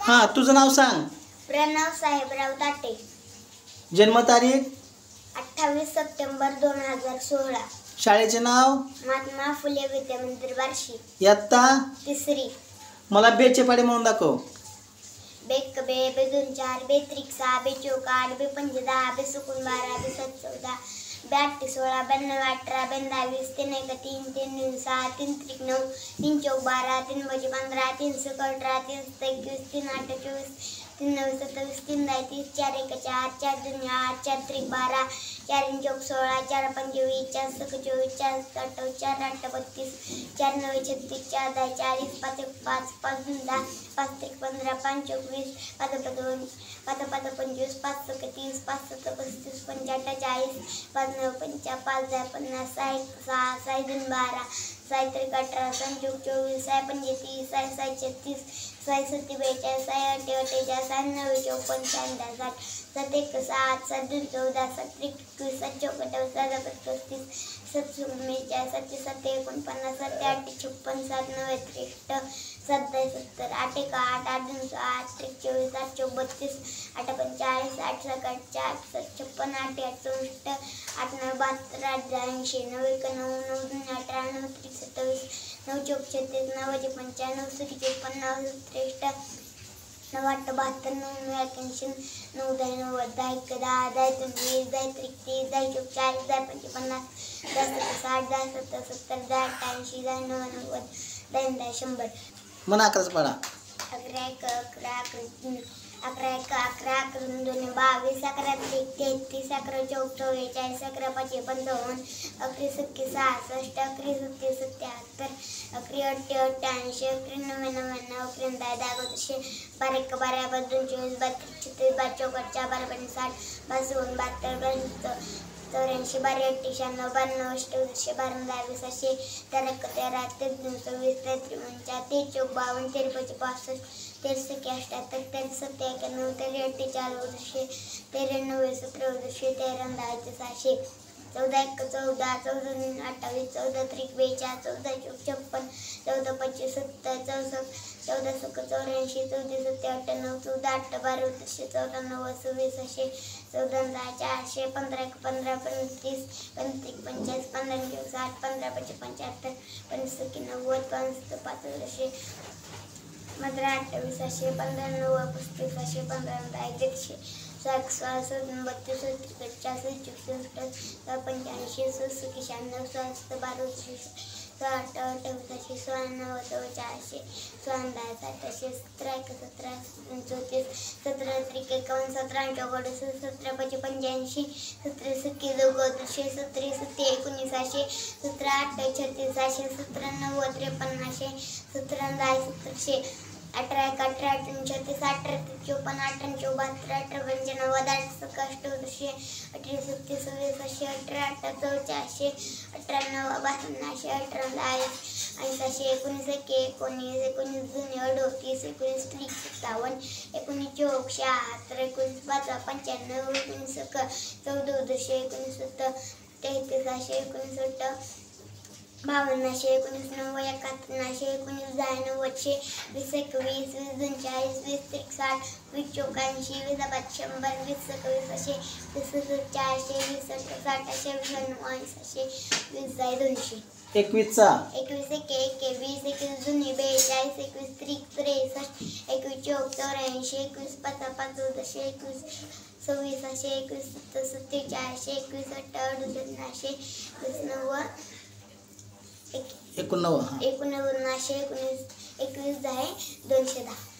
हां, तुझं नाव सांग. प्रणव साहेबराव ताटे. जन्मतारीख 28 सप्टेंबर 2016. शाळेचे नाव महात्मा फुले विद्यामंदिर बार्शी. इयत्ता तिसरी. मला बेचे पाडे म्हणून दाखव. बेक बे बेदून 4 बेत्रिक 6 बेचौक 8 बेपंजे 10 बेसुकून 12 बेसात 14 बेआठे 16 92 18 22 3 1 3 3 2 6 3 त्रिक 9 3 चौक 12 3 बजे 15 3 सक 18 3 21 3 8 24 3 9 27 3 30 4 1 4 4 2 8 4 त्रिक 12 4 3 चौक 16 4 पंजे 20 4 सक 24 4 7 4 8 32 4 9 36 4 10 40 5 1 5 5 2 10 5 त्रिक 15 5 चौक 20 5 2 5 5 25 5 सक 30 5 7 35 5 40 5 9 50 5 10 50 6 6 6 2 12 6 त्रिक 18 6 चौक 24 6 पंजे 30 6 6 36 6 7 42 6 8 48 6 9 54 10 60 7 1 7 7 2 14 7 त्रिक 21 7 चौक 28 7 35 7 49 7 7 49 7 8 56 7 9 63 7 70 8 1 8 8 2 8 त्रिक 24 8 चौक 32 8 45 8 7 8 7 56 8 68 8 9 72 8 80 9 1 9 9 2 18 9 त्रिक 27 9 चौक 36 9 55 9 सक 56 63 9 8 72 9 81 9 10 90 10 1 10 10 20 10 त्रिक 30 10 चौक 40 10 पंचे 50 10 60 10 70 70 10 80 10 90 10 10 100. म्हणा अकराच पाडा. 11 1 11 11 1 11 11 2 22 11 त्रिक 33 11 चौक 44 11 पाचे 55 11 सत्ते 66 11 सत्ते 77 11 अठ्ठे 88 11 नव्वे 99 11 10 12 12 1 12 22 24 32 36 22 चौक 12 पंचे 60 52 72 84 12 88 96 92 88 12 10 20 13 13 13 24 13 53 चौक 52 53 65 13 78 13 सत्ते 91 13 48 93 17 13 10 600 14 1 14 14 28 14 त्रिक 42 14 चौक 56 14 25 70 64 14 सक 84 14 सत्ते 98 14 8 12 14 9 26 14 10 400 15 1 15 35 35 45 15 60 15 75 50 90 5 5 15 28 15 9 35 15 10 100 साठ 16 32 33 40 45 56 96 97 12 60 28 96 400 17 17 34 17 त्रिक 51 17 चौकड 17 5 85 17 सक्के 32 17 सत्ते 19 17 8 36 17 9 53 17 10 17 18 1 18 38 18 54 18 74 18 95 18 सकाष्ट 18 37 26 18 44 18 9 52 18 80 19 19 19 38 19 त्रिक 57 19 चौक 76 19 5 95 19 14 19 33 19 52 19 90 91 19 10 90 20 21 20 40 20 त्रिक 60 20 चौक 80 20 5 100 20 21 20 400 20 60 20 200 21 चा 21 1 20 21 जुनी 42 21 त्रिक 63 21 चौक 84 21 5 5 14 21 26 21 47 400 21 18 19 90 19 19 19 21 10 210.